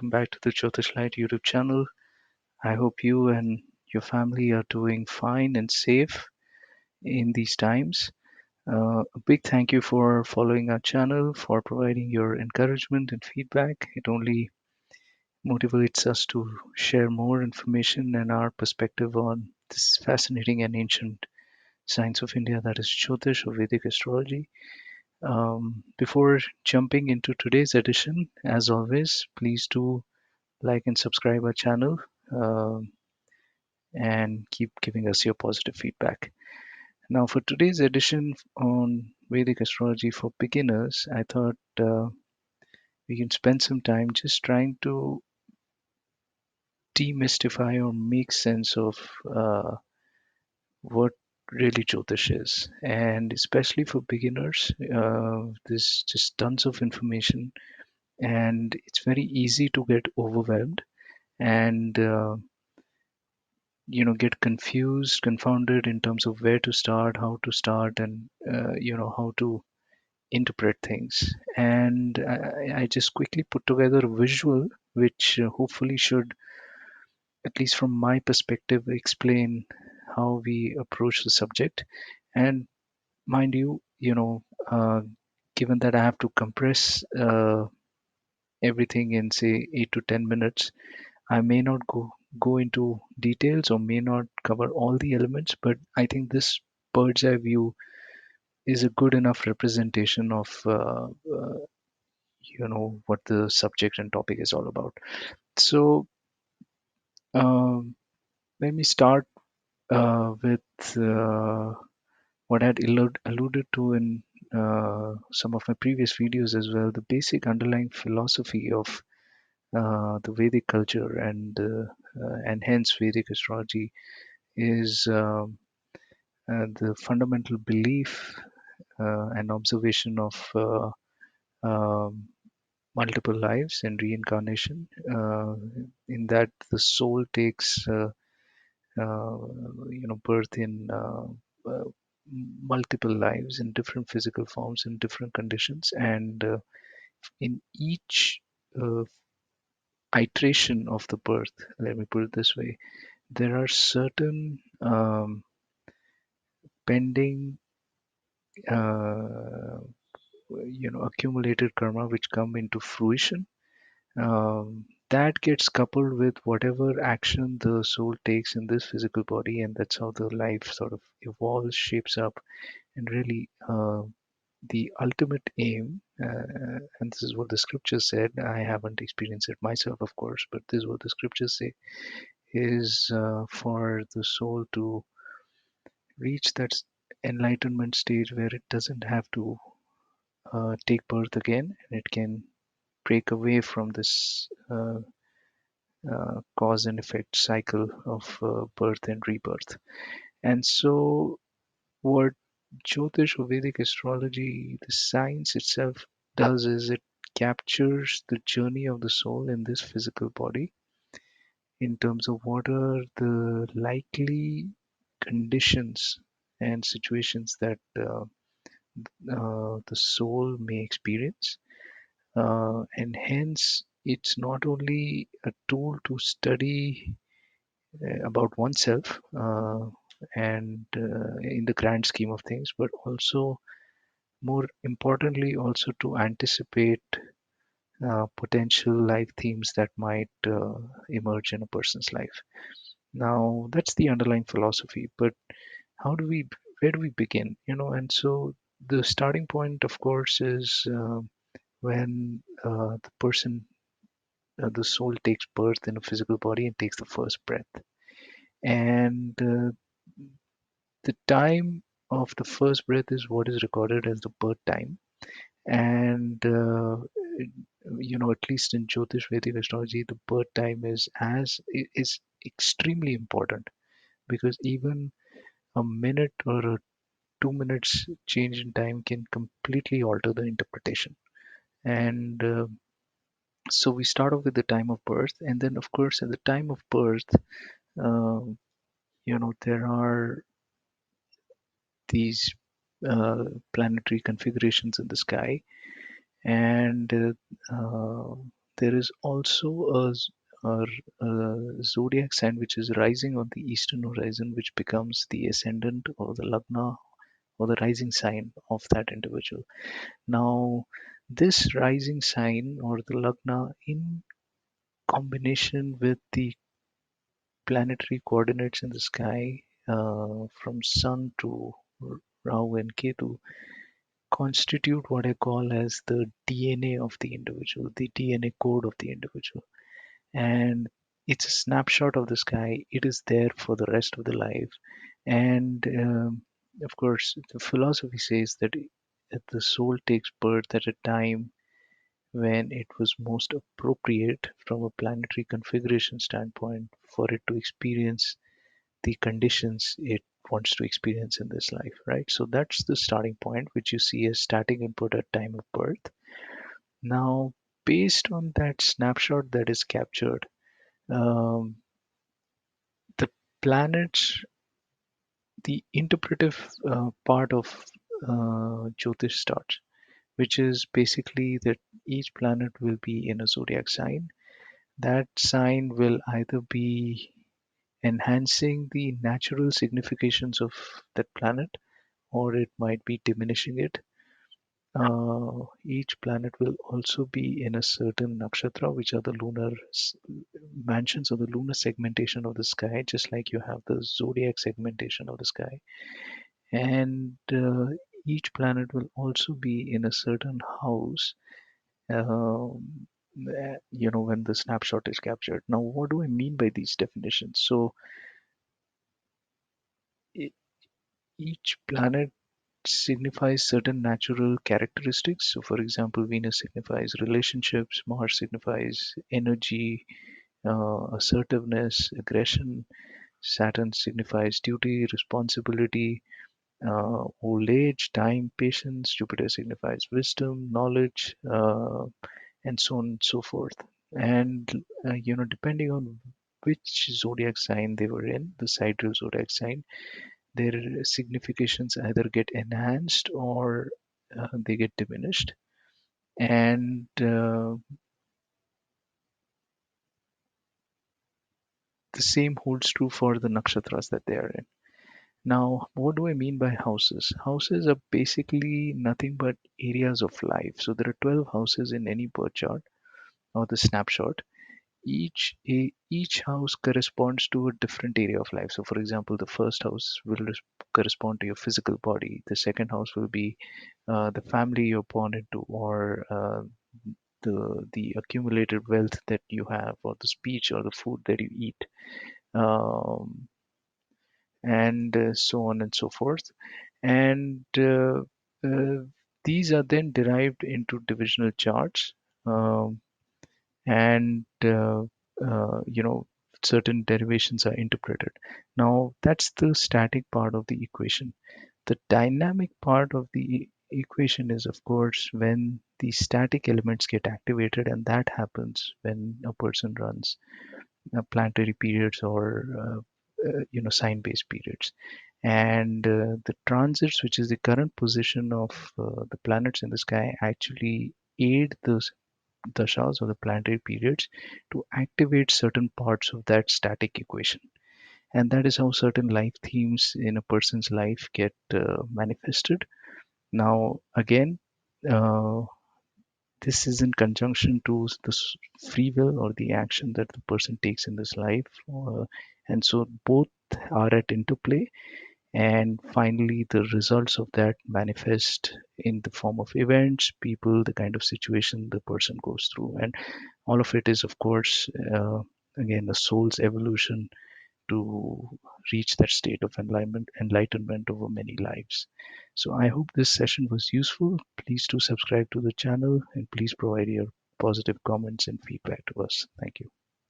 welcome back to the Jyotish Light YouTube channel. I hope you and your family are doing fine and safe in these times. A big thank you for following our channel, for providing your encouragement and feedback. It only motivates us to share more information and our perspective on this fascinating and ancient science of India, that is Jyotish or Vedic Astrology. Before jumping into today's edition, as always, please do like and subscribe our channel, um, and keep giving us your positive feedback. Now, for today's edition on Vedic astrology for beginners, I thought we can spend some time just trying to demystify or make sense of what really Jyotish is. And especially for beginners, there's just tons of information, and it's very easy to get overwhelmed and get confused, confounded in terms of where to start, how to start, and how to interpret things. And I just quickly put together a visual which hopefully should, at least from my perspective, explain how we approach the subject. And mind you, given that I have to compress everything in say 8 to 10 minutes, I may not go into details or may not cover all the elements, but I think this bird's eye view is a good enough representation of what the subject and topic is all about. So um, let me start with what I had alluded to in some of my previous videos as well. The basic underlying philosophy of the Vedic culture and hence Vedic astrology is the fundamental belief and observation of um, multiple lives and reincarnation. In that, the soul takes uh, birth in multiple lives in different physical forms in different conditions, and in each uh, iteration of the birth, let me put it this way, there are certain pending uh, accumulated karma which come into fruition, that gets coupled with whatever action the soul takes in this physical body, and that's how the life sort of evolves, shapes up, and really the ultimate aim, and this is what the scriptures said. I haven't experienced it myself, of course, but this is what the scriptures say, is for the soul to reach that enlightenment stage where it doesn't have to take birth again, and it can break away from this cause and effect cycle of birth and rebirth. And so, what Jyotish or Vedic astrology, the science itself, does is it captures the journey of the soul in this physical body in terms of what are the likely conditions and situations that the soul may experience. And hence, it's not only a tool to study about oneself and in the grand scheme of things, but also, more importantly, also to anticipate potential life themes that might emerge in a person's life. Now, that's the underlying philosophy, but how do we, where do we begin? And so the starting point, of course, is when the soul takes birth in a physical body and takes the first breath. And the time of the first breath is what is recorded as the birth time. And at least in Jyotish Vedic astrology, the birth time is extremely important, because even a minute or a 2 minutes change in time can completely alter the interpretation. And so we start off with the time of birth, and then of course at the time of birth, um, there are these planetary configurations in the sky, and there is also a zodiac sign which is rising on the eastern horizon, which becomes the ascendant or the lagna or the rising sign of that individual. Now, this rising sign or the lagna, in combination with the planetary coordinates in the sky, from Sun to Rahu and Ketu, constitute what I call as the DNA of the individual, the DNA code of the individual. And it's a snapshot of the sky. It is there for the rest of the life. And of course, the philosophy says that the soul takes birth at a time when it was most appropriate from a planetary configuration standpoint for it to experience the conditions it wants to experience in this life, right? So that's the starting point, which you see as static input at time of birth. Now, based on that snapshot that is captured, um, the planets, the interpretive part of Jyotish starts, which is basically that each planet will be in a zodiac sign. That sign will either be enhancing the natural significations of that planet, or it might be diminishing it. Each planet will also be in a certain nakshatra, which are the lunar mansions or the lunar segmentation of the sky, just like you have the zodiac segmentation of the sky. And each planet will also be in a certain house, when the snapshot is captured. Now, what do I mean by these definitions? So, e- each planet signifies certain natural characteristics. So, for example, Venus signifies relationships, Mars signifies energy, assertiveness, aggression, Saturn signifies duty, responsibility, old age, time, patience, Jupiter signifies wisdom, knowledge, and so on and so forth. And, depending on which zodiac sign they were in, the sidereal zodiac sign, their significations either get enhanced or they get diminished. And the same holds true for the nakshatras that they are in. Now, what do I mean by houses? Houses are basically nothing but areas of life. So there are 12 houses in any birth chart or the snapshot. Each house corresponds to a different area of life. So, for example, the first house will correspond to your physical body. The second house will be the family you're born into, or the accumulated wealth that you have, or the speech or the food that you eat, um, and so on and so forth. And uh, these are then derived into divisional charts, um, and certain derivations are interpreted. Now, that's the static part of the equation. The dynamic part of the equation is, of course, when the static elements get activated, and that happens when a person runs planetary periods or sign-based periods. And the transits, which is the current position of the planets in the sky, actually aid those dashas or the planetary periods to activate certain parts of that static equation. And that is how certain life themes in a person's life get manifested. Now, again, uh, this is in conjunction to the free will or the action that the person takes in this life. And so both are at interplay. And finally, the results of that manifest in the form of events, people, the kind of situation the person goes through. And all of it is, of course, again, the soul's evolution to reach that state of enlightenment over many lives. So I hope this session was useful. Please do subscribe to the channel and please provide your positive comments and feedback to us. Thank you.